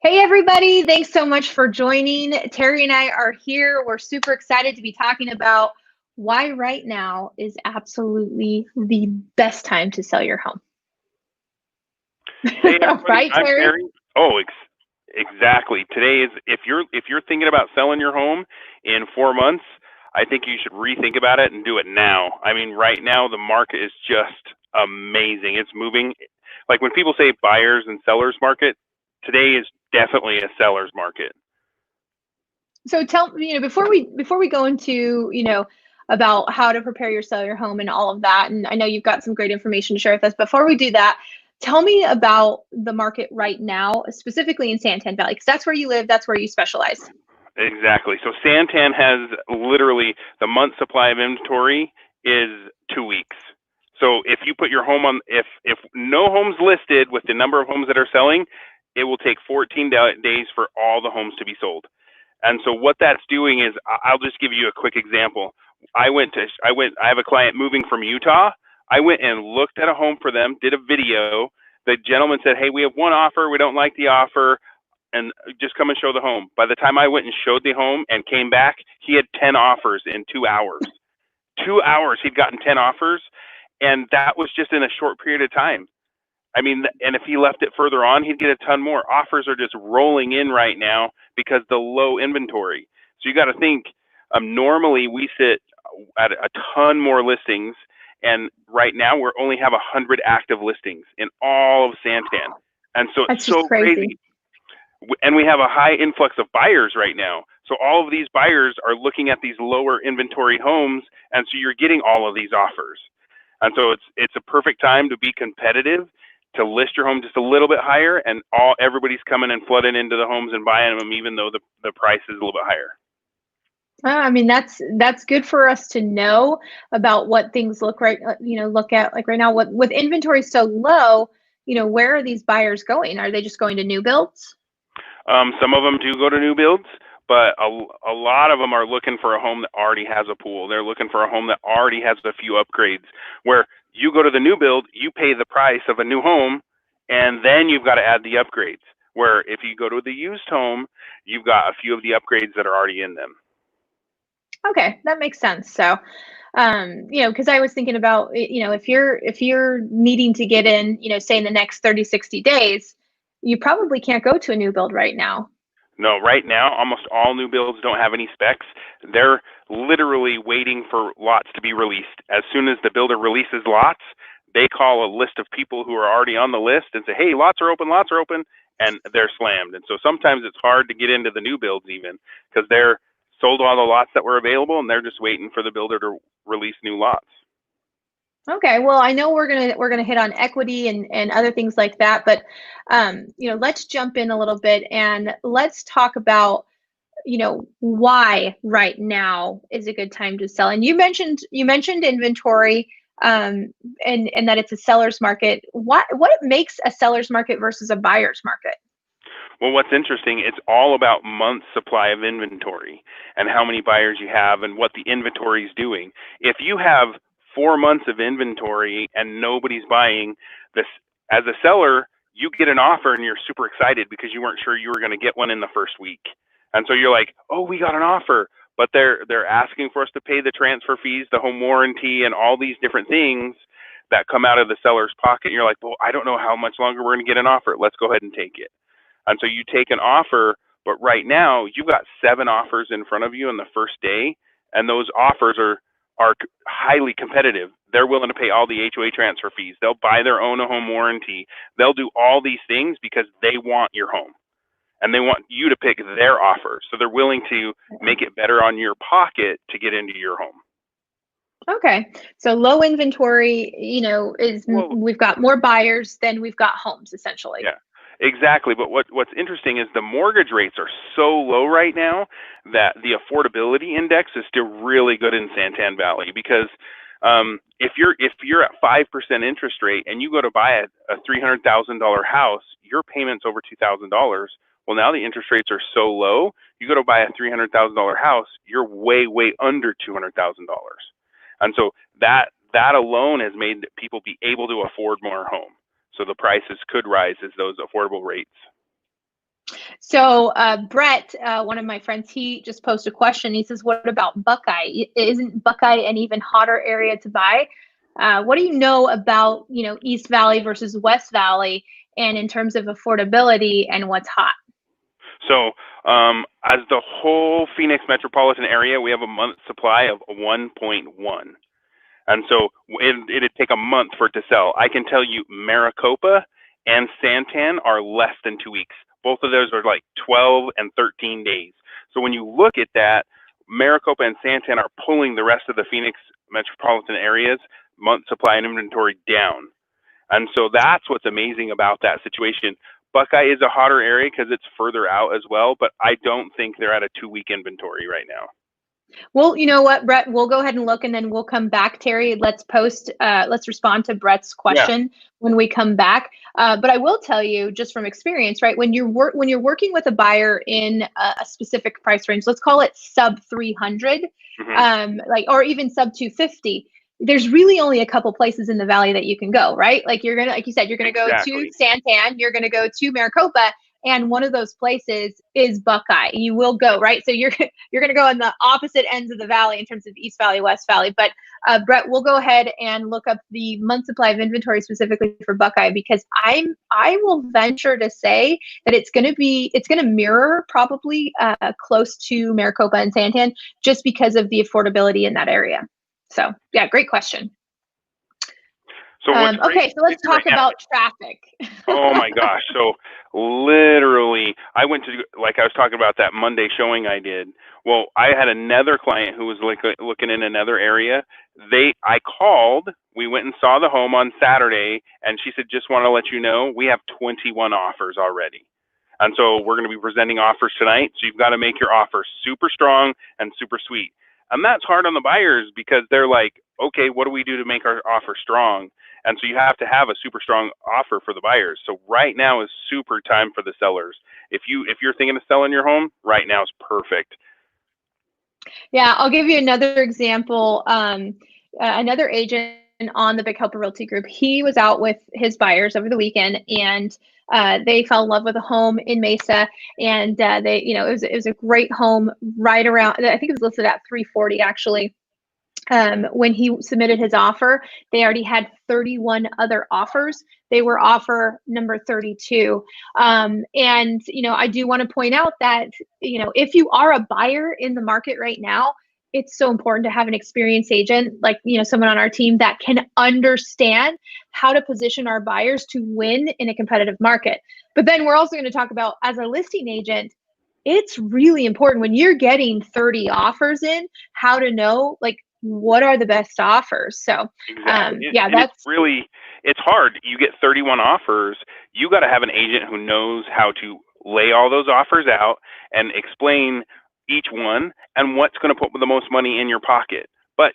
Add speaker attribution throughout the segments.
Speaker 1: Hey, everybody. Thanks so much for joining. Terry and I are here. We're super excited to be talking about why right now is absolutely the best time to sell your home.
Speaker 2: Hey everybody,
Speaker 1: Right,
Speaker 2: I'm
Speaker 1: Terry?
Speaker 2: Terry. Oh, exactly. Today is if you're thinking about selling your home in 4 months, I think you should rethink about it and do it now. I mean, right now the market is just amazing. It's moving. Like when people say buyers and sellers market, today is definitely a seller's market.
Speaker 1: So tell me, before we go into, about how to prepare your sell your home and all of that, and I know you've got some great information to share with us. Before we do that, tell me about the market right now, specifically in Santan Valley, because that's where you live, that's where you specialize.
Speaker 2: Exactly. So Santan has literally the month supply of inventory is 2 weeks. So if you put your home on, if no homes listed with the number of homes that are selling, it will take 14 days for all the homes to be sold. And so what that's doing is, I'll just give you a quick example. I have a client moving from Utah. I went and looked at a home for them, did a video. The gentleman said, "Hey, we have one offer. We don't like the offer, and just come and show the home." By the time I went and showed the home and came back, he had 10 offers in 2 hours. 2 hours, he'd gotten 10 offers, and that was just in a short period of time. I mean, and if he left it further on, he'd get a ton more. Offers are just rolling in right now because the low inventory. So you got to think. Normally we sit at a ton more listings, and right now we only have 100 active listings in all of Santan, and so it's
Speaker 1: That's just
Speaker 2: so
Speaker 1: crazy.
Speaker 2: crazy. And we have a high influx of buyers right now. So all of these buyers are looking at these lower inventory homes, and so you're getting all of these offers. And so it's a perfect time to be competitive, to list your home just a little bit higher, and everybody's coming and flooding into the homes and buying them, even though the price is a little bit higher.
Speaker 1: I mean, that's good for us to know about what things look at like right now. What with inventory so low, where are these buyers going? Are they just going to new builds?
Speaker 2: Some of them do go to new builds, but a lot of them are looking for a home that already has a pool. They're looking for a home that already has a few upgrades. Where you go to the new build, you pay the price of a new home, and then you've got to add the upgrades. Where if you go to the used home, you've got a few of the upgrades that are already in them.
Speaker 1: Okay, that makes sense. So, because I was thinking about, if you're needing to get in, say in the next 30, 60 days, you probably can't go to a new build right now.
Speaker 2: No, right now, almost all new builds don't have any specs. They're literally waiting for lots to be released. As soon as the builder releases lots, they call a list of people who are already on the list and say, "Hey, lots are open," and they're slammed. And so sometimes it's hard to get into the new builds even because they're sold all the lots that were available, and they're just waiting for the builder to release new lots.
Speaker 1: Okay, well, I know we're gonna hit on equity and other things like that, but let's jump in a little bit and let's talk about why right now is a good time to sell. And you mentioned inventory, and that it's a seller's market. What makes a seller's market versus a buyer's market?
Speaker 2: Well, what's interesting, it's all about months supply of inventory and how many buyers you have and what the inventory is doing. If you have 4 months of inventory and nobody's buying this, as a seller, you get an offer and you're super excited because you weren't sure you were going to get one in the first week. And so you're like, "Oh, we got an offer." But they're asking for us to pay the transfer fees, the home warranty, and all these different things that come out of the seller's pocket. And you're like, "Well, I don't know how much longer we're going to get an offer. Let's go ahead and take it." And so you take an offer, but right now you've got 7 offers in front of you on the first day, and those offers are highly competitive. They're willing to pay all the HOA transfer fees. They'll buy their own home warranty. They'll do all these things because they want your home and they want you to pick their offer. So they're willing to make it better on your pocket to get into your home.
Speaker 1: Okay, so low inventory,
Speaker 2: Well,
Speaker 1: we've got more buyers than we've got homes, essentially.
Speaker 2: yeah, exactly. But what's interesting is the mortgage rates are so low right now that the affordability index is still really good in Santan Valley because if you're at 5% interest rate and you go to buy a $300,000 house, your payment's over $2,000. Well, now the interest rates are so low, you go to buy a $300,000 house, you're way under $200,000, and so that alone has made people be able to afford more home. So the prices could rise as those affordable rates.
Speaker 1: So Brett, one of my friends, he just posted a question. He says, "What about Buckeye? Isn't Buckeye an even hotter area to buy? What do you know about East Valley versus West Valley, and in terms of affordability and what's hot?"
Speaker 2: So, as the whole Phoenix metropolitan area, we have a month supply of 1.1. And so it'd take a month for it to sell. I can tell you Maricopa and Santan are less than 2 weeks. Both of those are like 12 and 13 days. So when you look at that, Maricopa and Santan are pulling the rest of the Phoenix metropolitan areas month supply and inventory down. And so that's what's amazing about that situation. Buckeye is a hotter area because it's further out as well, but I don't think they're at a 2 week inventory right now.
Speaker 1: Well, you know what, Brett, we'll go ahead and look and then we'll come back. Terry, let's respond to Brett's
Speaker 2: Yeah.
Speaker 1: question when we come back. But I will tell you just from experience, right? When you're working with a buyer in a specific price range, let's call it sub 300, or even sub 250. There's really only a couple places in the valley that you can go, right? Like you said, you're gonna go to Santan, you're gonna go to Maricopa, and one of those places is Buckeye. You will go, right? So you're going to go on the opposite ends of the valley in terms of East Valley, West Valley. But Brett, we'll go ahead and look up the month supply of inventory specifically for Buckeye, because I will venture to say that it's going to mirror probably close to Maricopa and Santan, just because of the affordability in that area. So yeah, great question.
Speaker 2: So
Speaker 1: okay, so let's talk about traffic.
Speaker 2: Oh my gosh. So literally, I went to, like I was talking about that Monday showing I did. Well, I had another client who was looking in another area. I called, we went and saw the home on Saturday, and she said, "Just want to let you know, we have 21 offers already. And so we're going to be presenting offers tonight. So you've got to make your offer super strong and super sweet." And that's hard on the buyers because they're like, okay, what do we do to make our offer strong? And so you have to have a super strong offer for the buyers. So right now is super time for the sellers. If you're thinking of selling your home, right now is perfect.
Speaker 1: Yeah, I'll give you another example. Another agent on the Big Helper Realty Group, he was out with his buyers over the weekend, and they fell in love with a home in Mesa, and it was a great home right around. I think it was listed at 340 actually. When he submitted his offer, they already had 31 other offers. They were offer number 32. And, I do want to point out that, if you are a buyer in the market right now, it's so important to have an experienced agent, like, someone on our team that can understand how to position our buyers to win in a competitive market. But then we're also going to talk about, as a listing agent, it's really important when you're getting 30 offers in, how to know, like, what are the best offers. So
Speaker 2: exactly. It's hard. You get 31 offers, you got to have an agent who knows how to lay all those offers out and explain each one and what's going to put the most money in your pocket. But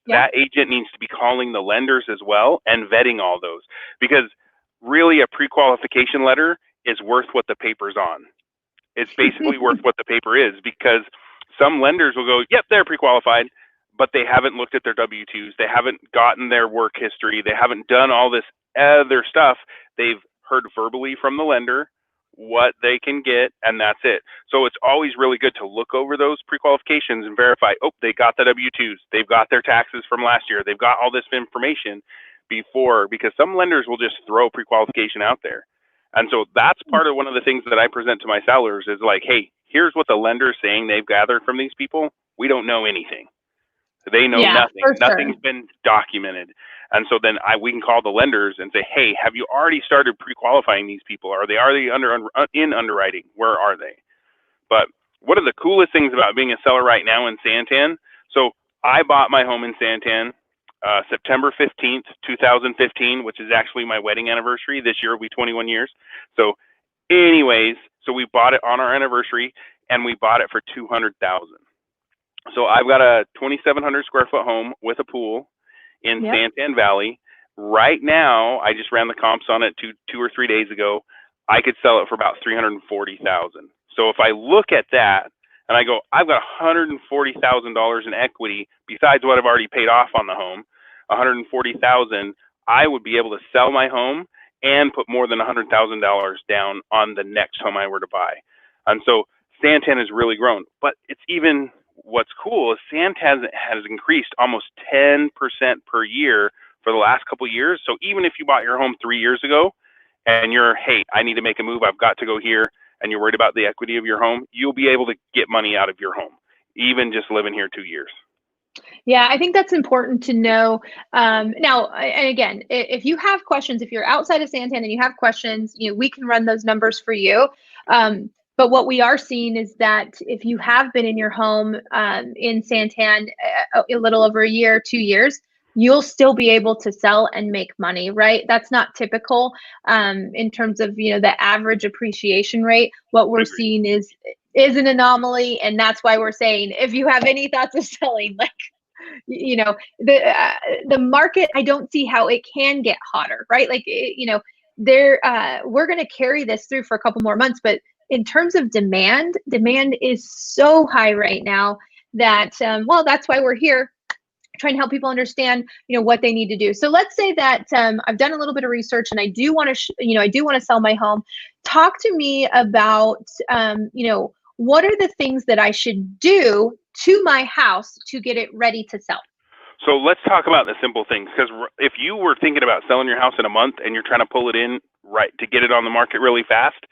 Speaker 2: that agent needs to be calling the lenders as well and vetting all those, because really a pre-qualification letter is worth what the paper's on. It's basically worth what the paper is, because some lenders will go, yep, they're pre-qualified, but they haven't looked at their W-2s. They haven't gotten their work history. They haven't done all this other stuff. They've heard verbally from the lender what they can get, and that's it. So it's always really good to look over those pre-qualifications and verify, oh, they got the W-2s. They've got their taxes from last year. They've got all this information before, because some lenders will just throw pre-qualification out there. And so that's part of one of the things that I present to my sellers is like, hey, here's what the lender's saying they've gathered from these people. We don't know anything. They know nothing. Nothing's been documented. And so then we can call the lenders and say, hey, have you already started pre-qualifying these people? Are they in underwriting? Where are they? But one of the coolest things about being a seller right now in Santan, so I bought my home in Santan September 15th, 2015, which is actually my wedding anniversary. This year will be 21 years. So anyways, so we bought it on our anniversary, and we bought it for $200,000. So I've got a 2,700 square foot home with a pool in Santan Valley. Right now, I just ran the comps on it two or 3 days ago. I could sell it for about $340,000. So if I look at that and I go, I've got $140,000 in equity besides what I've already paid off on the home, $140,000, I would be able to sell my home and put more than $100,000 down on the next home I were to buy. And so Santan has really grown. But it's even what's cool is Santan has increased almost 10% per year for the last couple of years. So even if you bought your home 3 years ago and you're, hey, I need to make a move, I've got to go here, and you're worried about the equity of your home, you'll be able to get money out of your home, even just living here 2 years.
Speaker 1: Yeah, I think that's important to know. Now, and again, if you have questions, if you're outside of Santan and you have questions, we can run those numbers for you. But what we are seeing is that if you have been in your home in Santan a little over a year, 2 years, you'll still be able to sell and make money, right? That's not typical in terms of the average appreciation rate. What we're seeing is an anomaly, and that's why we're saying if you have any thoughts of selling, like the market, I don't see how it can get hotter, right? Like there we're going to carry this through for a couple more months, but in terms of demand is so high right now that well, that's why we're here trying to help people understand what they need to do. So let's say that I've done a little bit of research and I do want to I do want to sell my home. Talk to me about what are the things that I should do to my house to get it ready to sell?
Speaker 2: So let's talk about the simple things, because if you were thinking about selling your house in a month and you're trying to pull it in right to get it on the market really fast,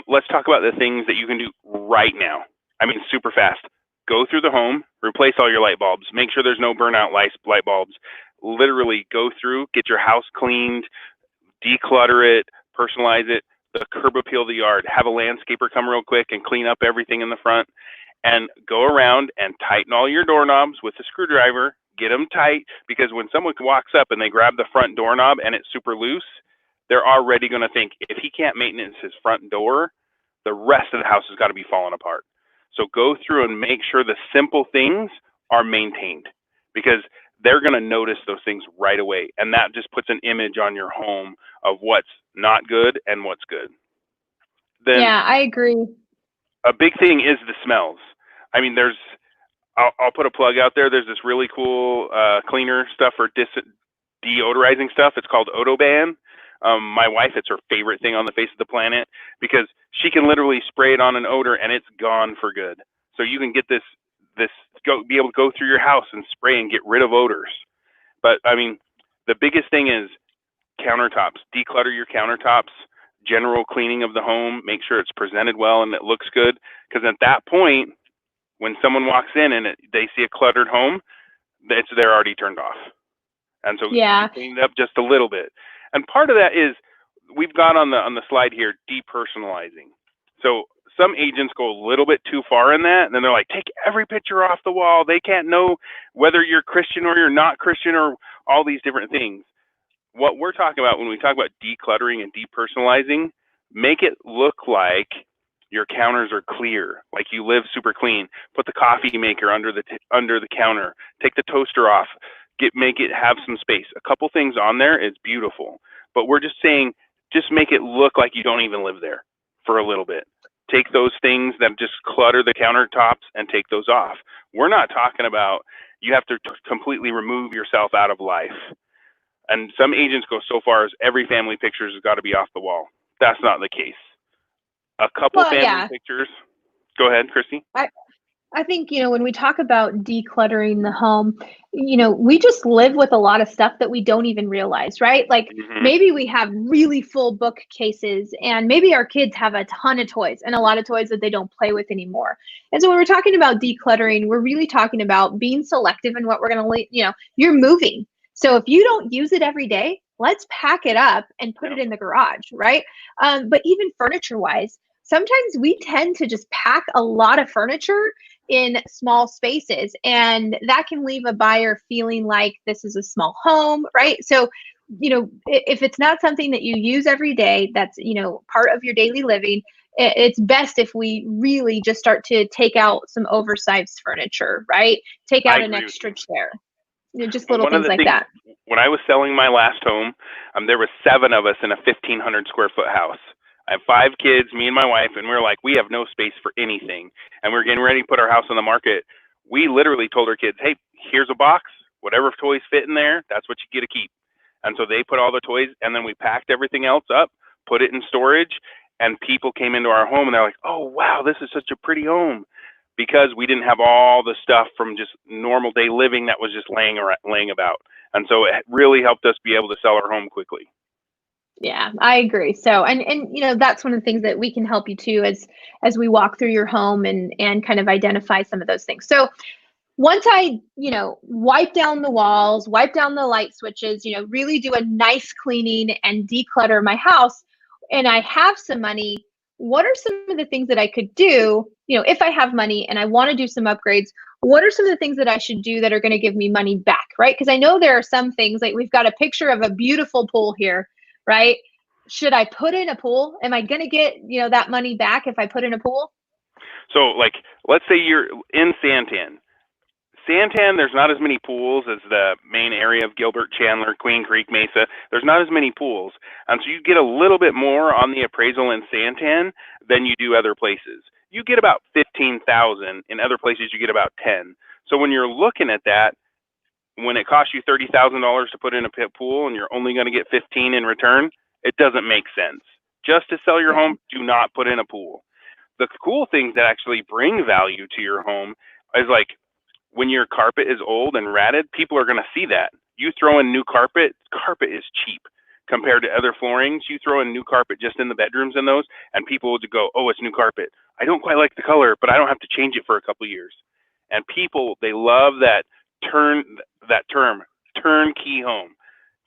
Speaker 2: let's talk about the things that you can do right now. I mean, super fast. Go through the home, replace all your light bulbs, make sure there's no burnout light bulbs. Literally go through, get your house cleaned, declutter it, personalize it, the curb appeal the yard, have a landscaper come real quick and clean up everything in the front, and go around and tighten all your doorknobs with a screwdriver. Get them tight, because when someone walks up and they grab the front doorknob and it's super loose, they're already going to think, if he can't maintenance his front door, the rest of the house has got to be falling apart. So go through and make sure the simple things are maintained, because they're going to notice those things right away. And that just puts an image on your home of what's not good and what's good. Then
Speaker 1: Yeah, I agree.
Speaker 2: a big thing is the smells. I mean, I'll put a plug out there. There's this really cool cleaner stuff for deodorizing stuff. It's called Odoban. My wife, it's her favorite thing on the face of the planet, because she can literally spray it on an odor and it's gone for good. So you can get be able to go through your house and spray and get rid of odors. But I mean, the biggest thing is countertops. Declutter your countertops. General cleaning of the home. Make sure it's presented well and it looks good. Because at that point, when someone walks in and they see a cluttered home, they're already turned off. And so
Speaker 1: Yeah.
Speaker 2: clean it up just a little bit. And part of that is, we've got on the slide here, depersonalizing. So some agents go a little bit too far in that, and then they're like, take every picture off the wall. They can't know whether you're Christian or you're not Christian, or all these different things. What we're talking about when we talk about decluttering and depersonalizing, make it look like your counters are clear, like you live super clean. Put the coffee maker under the counter. Take the toaster off. Make it have some space. A couple things on there is beautiful, but we're just saying, just make it look like you don't even live there for a little bit. Take those things that just clutter the countertops and take those off. We're not talking about you have to completely remove yourself out of life. And some agents go so far as every family picture has got to be off the wall. That's not the case. A couple
Speaker 1: Well,
Speaker 2: family
Speaker 1: yeah.
Speaker 2: pictures. Go ahead, Kristi.
Speaker 1: I think, when we talk about decluttering the home, we just live with a lot of stuff that we don't even realize, right? Like maybe we have really full bookcases, and maybe our kids have a ton of toys and a lot of toys that they don't play with anymore. And so when we're talking about decluttering, we're really talking about being selective in what we're going to, you're moving. So if you don't use it every day, let's pack it up and put it in the garage, right? But even furniture wise, sometimes we tend to just pack a lot of furniture in small spaces, and that can leave a buyer feeling like this is a small home, right? So, if it's not something that you use every day, that's, part of your daily living, it's best if we really just start to take out some oversized furniture, right? Take out an extra chair, just little things like that.
Speaker 2: When I was selling my last home, there were 7 of us in a 1,500 square foot house. I have 5 kids, me and my wife, and we're like, we have no space for anything. And we're getting ready to put our house on the market. We literally told our kids, hey, here's a box. Whatever toys fit in there, that's what you get to keep. And so they put all the toys, and then we packed everything else up, put it in storage, and people came into our home and they're like, oh, wow, this is such a pretty home, because we didn't have all the stuff from just normal day living that was just laying about. And so it really helped us be able to sell our home quickly.
Speaker 1: Yeah, I agree. So, and that's one of the things that we can help you too as we walk through your home and kind of identify some of those things. So, once I, wipe down the walls, wipe down the light switches, really do a nice cleaning and declutter my house, and I have some money, what are some of the things that I could do, if I have money and I want to do some upgrades, what are some of the things that I should do that are going to give me money back, right? Because I know there are some things, like we've got a picture of a beautiful pool here, right? Should I put in a pool? Am I going to get, that money back if I put in a pool?
Speaker 2: So, like, let's say you're in Santan. Santan, there's not as many pools as the main area of Gilbert, Chandler, Queen Creek, Mesa. There's not as many pools. And so you get a little bit more on the appraisal in Santan than you do other places. You get about 15,000. In other places, you get about 10. So when you're looking at that, when it costs you $30,000 to put in a pit pool and you're only going to get 15 in return, it doesn't make sense. Just to sell your home, do not put in a pool. The cool things that actually bring value to your home is, like, when your carpet is old and ratted, people are going to see that. You throw in new carpet, carpet is cheap compared to other floorings. You throw in new carpet just in the bedrooms and those, and people would go, oh, it's new carpet. I don't quite like the color, but I don't have to change it for a couple of years. And people, they love that term, turnkey home.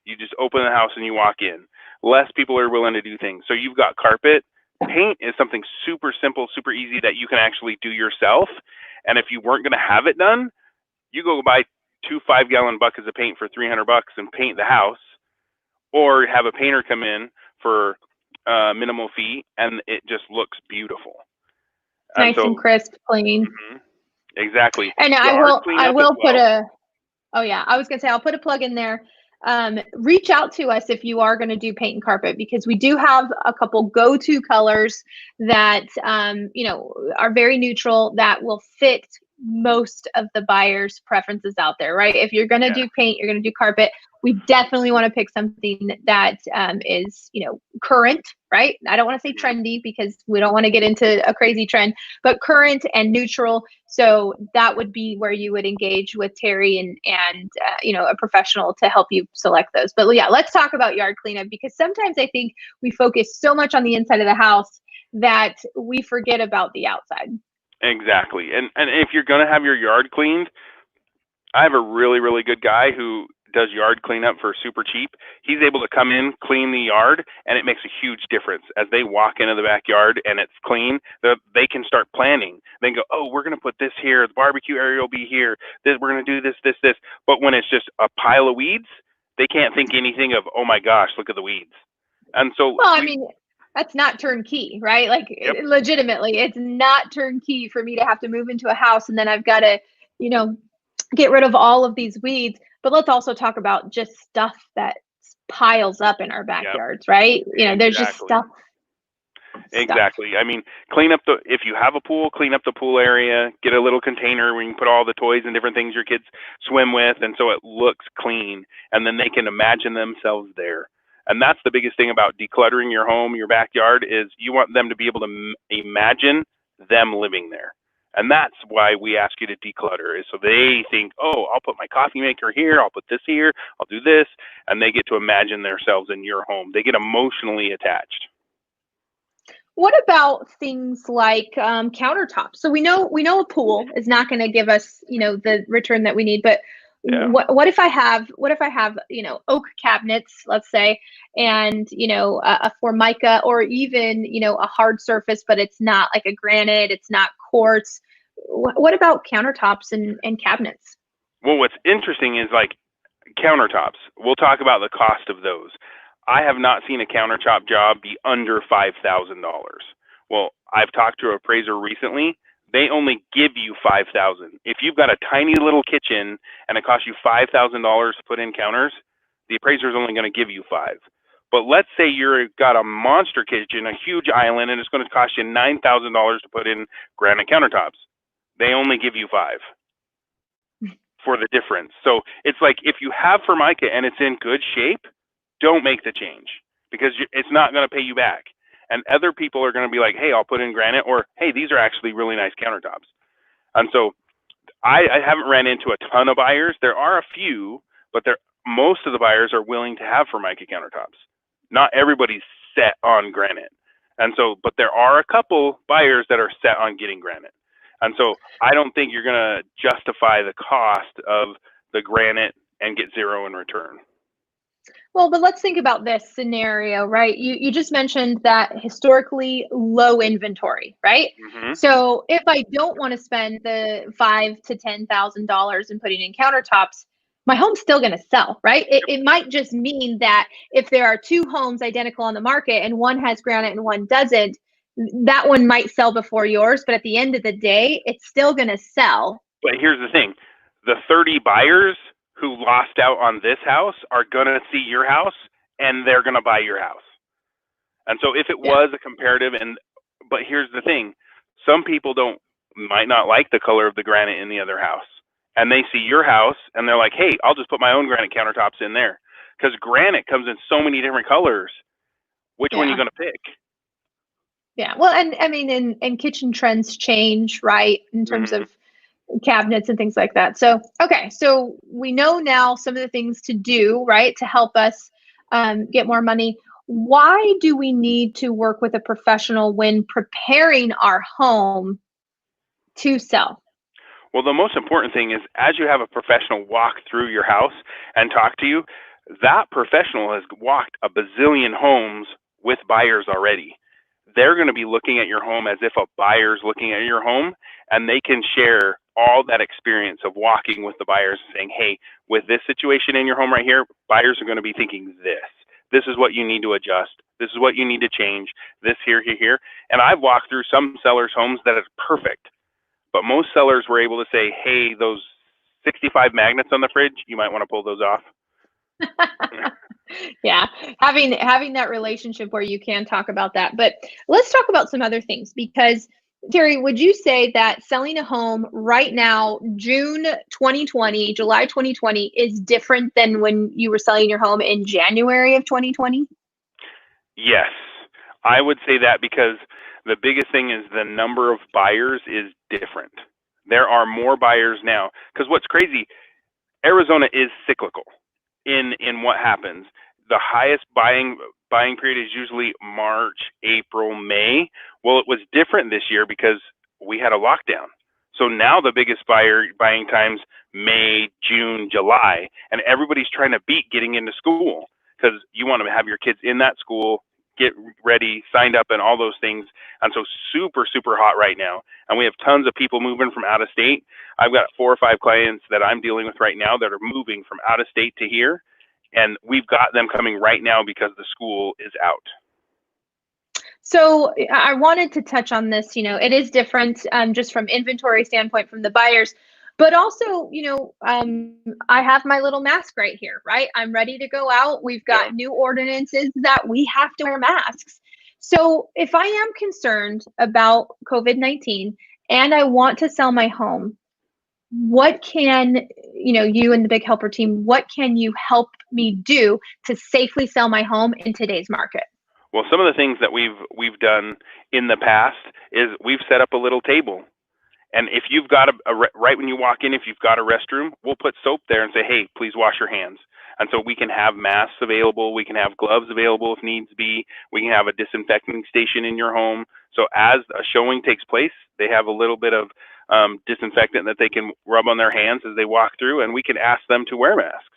Speaker 2: You just open the house and you walk in. Less people are willing to do things. So you've got carpet. Paint is something super simple, super easy that you can actually do yourself. And if you weren't going to have it done, you go buy 2 5-gallon buckets of paint for $300 and paint the house, or have a painter come in for minimal fee, and it just looks beautiful.
Speaker 1: Nice and crisp, clean.
Speaker 2: Exactly.
Speaker 1: And I will put a, oh yeah, I was gonna say, I'll put a plug in there. Reach out to us if you are going to do paint and carpet, because we do have a couple go-to colors that are very neutral, that will fit most of the buyers' preferences out there, right? If you're going to do paint, you're going to do carpet, we definitely want to pick something that is, current, right? I don't want to say trendy because we don't want to get into a crazy trend, but current and neutral. So that would be where you would engage with Terry and a professional to help you select those. But yeah, let's talk about yard cleanup, because sometimes I think we focus so much on the inside of the house that we forget about the outside.
Speaker 2: Exactly. And if you're going to have your yard cleaned, I have a really, really good guy who does yard cleanup for super cheap. He's able to come in, clean the yard, and it makes a huge difference. As they walk into the backyard and it's clean, they can start planning. They can go, oh, we're going to put this here. The barbecue area will be here. We're going to do this, this, this. But when it's just a pile of weeds, they can't think anything of, oh my gosh, look at the weeds. And so,
Speaker 1: well, I mean, that's not turnkey, right? Like, legitimately, it's not turnkey for me to have to move into a house and then I've got to, get rid of all of these weeds. But let's also talk about just stuff that piles up in our backyards, right? There's just stuff.
Speaker 2: Exactly. I mean, if you have a pool, clean up the pool area, get a little container where you can put all the toys and different things your kids swim with, and so it looks clean, and then they can imagine themselves there. And that's the biggest thing about decluttering your home, your backyard, is you want them to be able to imagine them living there. And that's why we ask you to declutter, is so they think, oh, I'll put my coffee maker here, I'll put this here, I'll do this, and they get to imagine themselves in your home. They get emotionally attached.
Speaker 1: What about things like countertops? So we know a pool is not going to give us, the return that we need, but what if I have oak cabinets, let's say, and a Formica, or even a hard surface, but it's not like a granite, it's not quartz. What about countertops and cabinets?
Speaker 2: Well, what's interesting is, like, countertops. We'll talk about the cost of those. I have not seen a countertop job be under $5,000. Well, I've talked to an appraiser recently. They only give you $5,000. If you've got a tiny little kitchen and it costs you $5,000 to put in counters, the appraiser is only going to give you $5,000. But let's say you've got a monster kitchen, a huge island, and it's going to cost you $9,000 to put in granite countertops. They only give you $5,000 for the difference. So it's like, if you have Formica and it's in good shape, don't make the change because it's not going to pay you back. And other people are going to be like, hey, I'll put in granite, or hey, these are actually really nice countertops. And so I haven't ran into a ton of buyers. There are a few, but most of the buyers are willing to have Formica countertops. Not everybody's set on granite. And so, but there are a couple buyers that are set on getting granite. And so I don't think you're going to justify the cost of the granite and get zero in return.
Speaker 1: Well, but let's think about this scenario, right? You just mentioned that historically low inventory, right?
Speaker 2: Mm-hmm.
Speaker 1: So if I don't want to spend the $5,000 to $10,000 in putting in countertops, my home's still going to sell, right? It might just mean that if there are two homes identical on the market and one has granite and one doesn't, that one might sell before yours, but at the end of the day, it's still going to sell.
Speaker 2: But here's the thing, the 30 buyers who lost out on this house are going to see your house and they're going to buy your house. And so if it was a comparative, but here's the thing, some people might not like the color of the granite in the other house, and they see your house and they're like, hey, I'll just put my own granite countertops in there, because granite comes in so many different colors. Which one are you going to pick?
Speaker 1: Yeah, well, and I mean, and kitchen trends change, right, in terms of cabinets and things like that. So, okay, so we know now some of the things to do, right, to help us get more money. Why do we need to work with a professional when preparing our home to sell?
Speaker 2: Well, the most important thing is, as you have a professional walk through your house and talk to you, that professional has walked a bazillion homes with buyers already. They're going to be looking at your home as if a buyer's looking at your home, and they can share all that experience of walking with the buyers and saying, hey, with this situation in your home right here, buyers are going to be thinking this. This is what you need to adjust. This is what you need to change. This here, here, here. And I've walked through some sellers' homes that is perfect. But most sellers were able to say, hey, those 65 magnets on the fridge, you might want to pull those off.
Speaker 1: Yeah, having that relationship where you can talk about that. But let's talk about some other things, because Terry, would you say that selling a home right now, June 2020, July 2020, is different than when you were selling your home in January of 2020?
Speaker 2: Yes, I would say that, because the biggest thing is the number of buyers is different. There are more buyers now, because what's crazy, Arizona is cyclical in what happens. The highest buying period is usually March, April, May. Well, it was different this year because we had a lockdown. So now the biggest buying times May, June, July, and everybody's trying to beat getting into school, because you want to have your kids in that school, get ready, signed up, and all those things. And so super, super hot right now. And we have tons of people moving from out of state. I've got 4 or 5 clients that I'm dealing with right now that are moving from out of state to here. And we've got them coming right now because the school is out.
Speaker 1: So I wanted to touch on this. It is different just from inventory standpoint from the buyers, but also, I have my little mask right here, right? I'm ready to go out. We've got new ordinances that we have to wear masks. So if I am concerned about COVID-19 and I want to sell my home, what can, you and the Big Helper team, what can you help me do to safely sell my home in today's market?
Speaker 2: Well, some of the things that we've done in the past is we've set up a little table. And if you've got right when you walk in, if you've got a restroom, we'll put soap there and say, hey, please wash your hands. And so we can have masks available. We can have gloves available if needs be. We can have a disinfecting station in your home. So as a showing takes place, they have a little bit of disinfectant that they can rub on their hands as they walk through, and we can ask them to wear masks.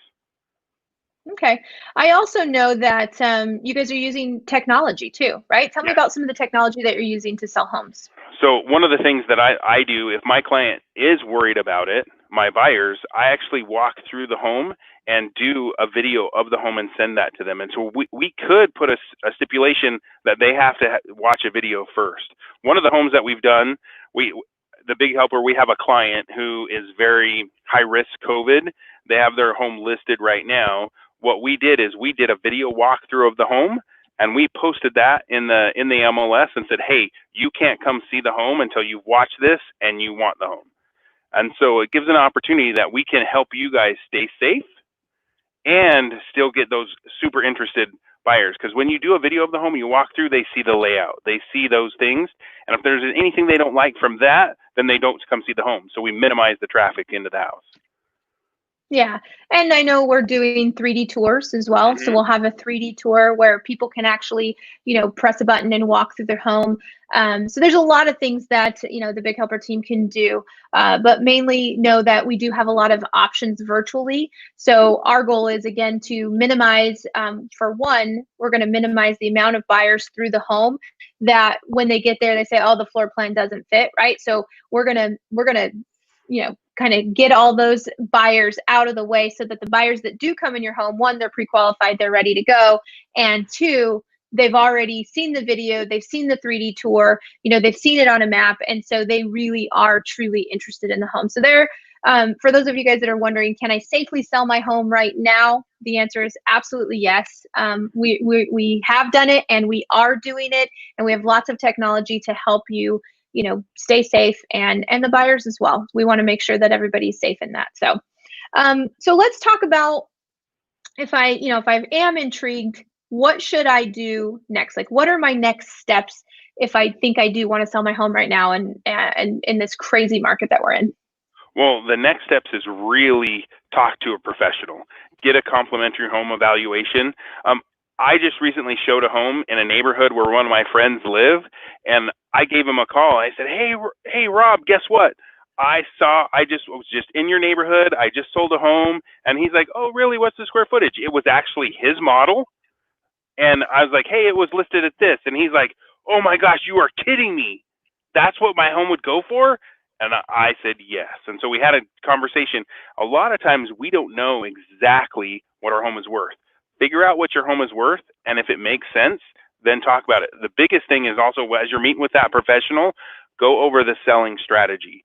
Speaker 1: Okay. I also know that you guys are using technology too, right? Tell me about some of the technology that you're using to sell homes.
Speaker 2: So one of the things that I do, if my client is worried about it, my buyers, I actually walk through the home and do a video of the home and send that to them. And so we could put a stipulation that they have to watch a video first. One of the homes that we've done, the Big Helper, we have a client who is very high risk COVID. They have their home listed right now. What we did is we did a video walkthrough of the home, and we posted that in the MLS and said, hey, you can't come see the home until you've watched this and you want the home. And so it gives an opportunity that we can help you guys stay safe and still get those super interested buyers. Because when you do a video of the home, you walk through, they see the layout, they see those things, and if there's anything they don't like from that, then they don't come see the home. So we minimize the traffic into the house.
Speaker 1: Yeah. And I know we're doing 3D tours as well. So we'll have a 3D tour where people can actually, press a button and walk through their home. So there's a lot of things that, the Big Helper team can do, but mainly know that we do have a lot of options virtually. So our goal is, again, to minimize, for one, we're going to minimize the amount of buyers through the home that when they get there, they say, oh, the floor plan doesn't fit, right? So we're going to kind of get all those buyers out of the way so that the buyers that do come in your home, one, they're pre-qualified, they're ready to go, and two, they've already seen the video, they've seen the 3D tour, they've seen it on a map, and so they really are truly interested in the home. So for those of you guys that are wondering, can I safely sell my home right now? The answer is absolutely yes. We have done it, and we are doing it, and we have lots of technology to help you stay safe, and the buyers as well. We want to make sure that everybody's safe in that. So let's talk about if I am intrigued, what should I do next? Like, what are my next steps if I think I do want to sell my home right now and in this crazy market that we're in?
Speaker 2: Well, the next steps is really talk to a professional, get a complimentary home evaluation. I just recently showed a home in a neighborhood where one of my friends live, and I gave him a call. I said, hey, Rob, guess what? I was just in your neighborhood. I just sold a home. And he's like, oh, really? What's the square footage? It was actually his model. And I was like, hey, it was listed at this. And he's like, oh my gosh, you are kidding me. That's what my home would go for? And I said, yes. And so we had a conversation. A lot of times we don't know exactly what our home is worth. Figure out what your home is worth, and if it makes sense, then talk about it. The biggest thing is also, as you're meeting with that professional, go over the selling strategy,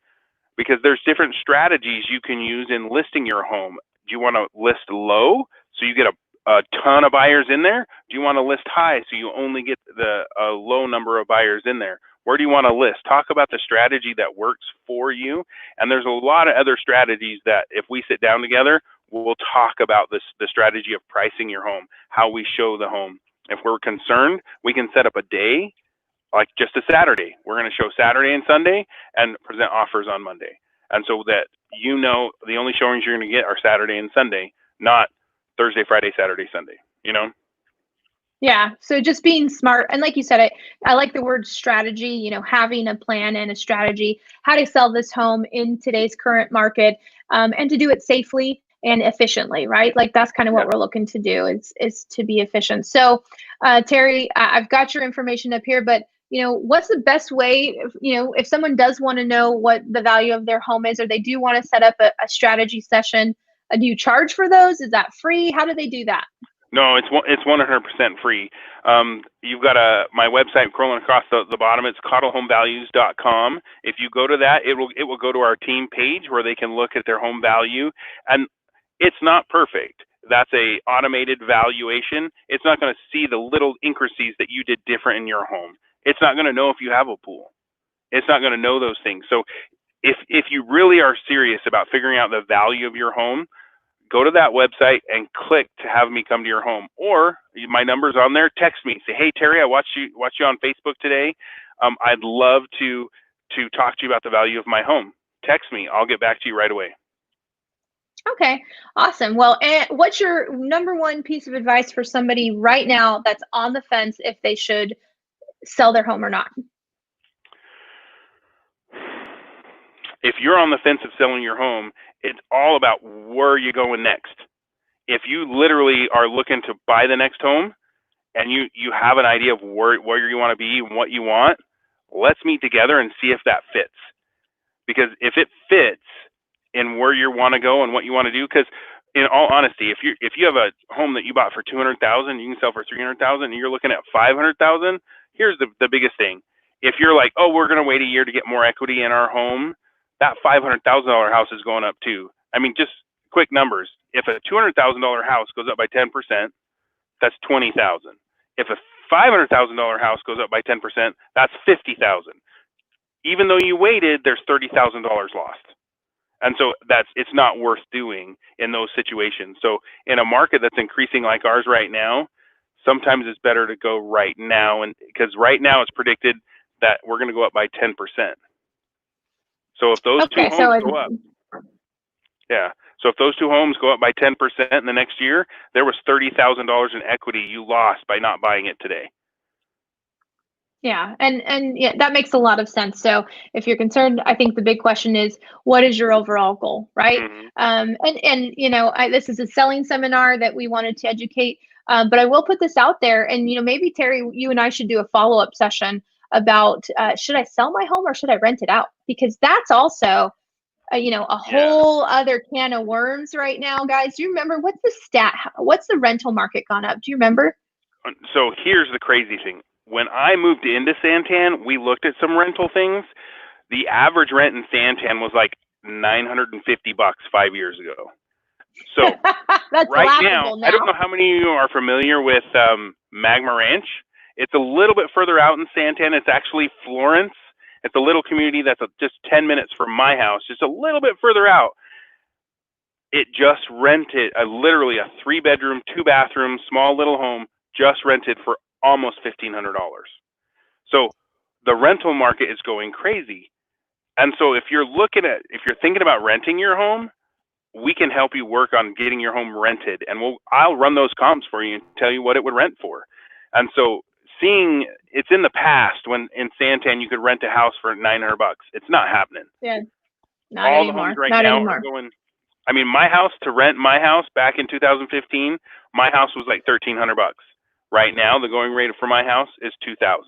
Speaker 2: because there's different strategies you can use in listing your home. Do you want to list low so you get a ton of buyers in there? Do you want to list high so you only get a low number of buyers in there? Where do you want to list? Talk about the strategy that works for you. And there's a lot of other strategies that if we sit down together, we'll talk about the strategy of pricing your home, how we show the home. If we're concerned, we can set up a day, like just a Saturday. We're going to show Saturday and Sunday and present offers on Monday. And so that the only showings you're going to get are Saturday and Sunday, not Thursday, Friday, Saturday, Sunday,
Speaker 1: Yeah. So just being smart. And like you said, I like the word strategy, having a plan and a strategy, how to sell this home in today's current market, and to do it safely and efficiently, right? Like that's kind of what we're looking to do is to be efficient. So, Terry, I've got your information up here, but what's the best way, if someone does want to know what the value of their home is, or they do want to set up a strategy session, do you charge for those? Is that free? How do they do that?
Speaker 2: No, it's 100% free. You've got my website scrolling across the bottom. It's cottlehomevalues.com. If you go to that, it will go to our team page where they can look at their home value. And it's not perfect. That's a automated valuation. It's not going to see the little intricacies that you did different in your home. It's not going to know if you have a pool. It's not going to know those things. So if you really are serious about figuring out the value of your home, go to that website and click to have me come to your home. Or my number's on there. Text me. Say, hey, Terry, I watched you on Facebook today. I'd love to talk to you about the value of my home. Text me. I'll get back to you right away.
Speaker 1: Okay, awesome. Well, and what's your number one piece of advice for somebody right now that's on the fence if they should sell their home or not?
Speaker 2: If you're on the fence of selling your home, it's all about where you're going next. If you literally are looking to buy the next home and you have an idea of where you want to be and what you want, let's meet together and see if that fits. Because if it fits in where you want to go and what you want to do, because in all honesty, if you have a home that you bought for $200,000, you can sell for $300,000, and you're looking at $500,000. Here's the biggest thing: if you're like, oh, we're going to wait a year to get more equity in our home, that $500,000 house is going up too. I mean, just quick numbers. If a $200,000 house goes up by 10%, that's $20,000. If a $500,000 house goes up by 10%, that's $50,000. Even though you waited, there's $30,000 lost. And so it's not worth doing in those situations. So in a market that's increasing like ours right now, sometimes it's better to go right now, and because right now it's predicted that we're going to go up by 10%. So if those two
Speaker 1: Okay,
Speaker 2: homes go up, yeah. So if those two homes go up by 10% in the next year, there was $30,000 in equity you lost by not buying it today.
Speaker 1: yeah, and yeah, that makes a lot of sense. So if you're concerned, I think the big question is, what is your overall goal, right?
Speaker 2: Mm-hmm.
Speaker 1: And you know, this is a selling seminar that we wanted to educate, but I will put this out there, and you know, maybe Terry, you and I should do a follow-up session about should I sell my home or should I rent it out? Because that's also you know, a whole other can of worms right now, guys. Do you remember what's the stat? What's the rental market gone up? Do you remember?
Speaker 2: So here's the crazy thing. When I moved into Santan, we looked at some rental things. The average rent in Santan was like $950 5 years ago. So
Speaker 1: That's
Speaker 2: right now,
Speaker 1: laughable
Speaker 2: I don't
Speaker 1: now.
Speaker 2: know how many of you are familiar with Magma Ranch. It's a little bit further out in Santan. It's actually Florence. It's a little community that's just 10 minutes from my house, just a little bit further out. It just rented literally a 3-bedroom, 2-bathroom, small little home, just rented for almost $1,500. So the rental market is going crazy. And so if you're thinking about renting your home, we can help you work on getting your home rented, and I'll run those comps for you and tell you what it would rent for. And so seeing it's in the past when in Santan you could rent a house for $900. It's not happening.
Speaker 1: Yeah, not
Speaker 2: All the
Speaker 1: anymore.
Speaker 2: homes right
Speaker 1: Not
Speaker 2: now are
Speaker 1: anymore.
Speaker 2: going. I mean, my house to rent my house back in 2015, my house was like $1,300. Right now, the going rate for my house is $2,000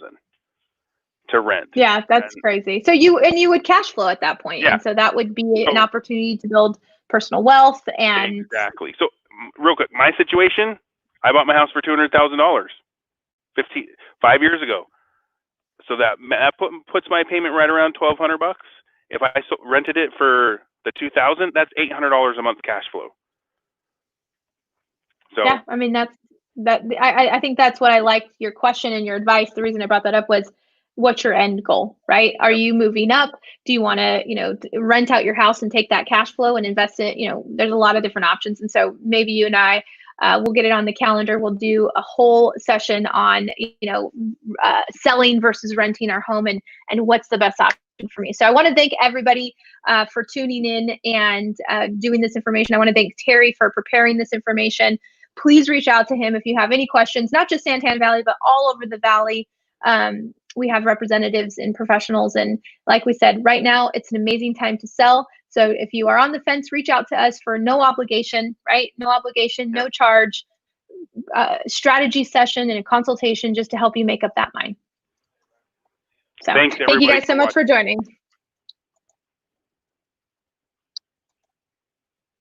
Speaker 2: to rent.
Speaker 1: Yeah, that's crazy. So you would cash flow at that point,
Speaker 2: Yeah.
Speaker 1: and so that would be an
Speaker 2: So
Speaker 1: opportunity to build personal wealth. And
Speaker 2: exactly. So real quick, my situation, I bought my house for $200,000 5 years ago. So that puts my payment right around $1,200. If I rented it for the $2,000, that's $800 a month cash flow. So
Speaker 1: yeah, I mean I think that's what I liked your question and your advice. The reason I brought that up was, what's your end goal, right? Are you moving up? Do you want to, you know, rent out your house and take that cash flow and invest it? You know, there's a lot of different options. And so maybe you and I we'll get it on the calendar. We'll do a whole session on, you know, selling versus renting our home, and what's the best option for me. So I want to thank everybody for tuning in and doing this information. I want to thank Terry for preparing this information. Please reach out to him if you have any questions, not just Santan Valley, but all over the Valley. We have representatives and professionals. And like we said, right now, it's an amazing time to sell. So if you are on the fence, reach out to us for no obligation, right? No obligation, no charge, strategy session and a consultation just to help you make up that mind. So
Speaker 2: thanks
Speaker 1: thank you
Speaker 2: everybody
Speaker 1: guys so much for joining.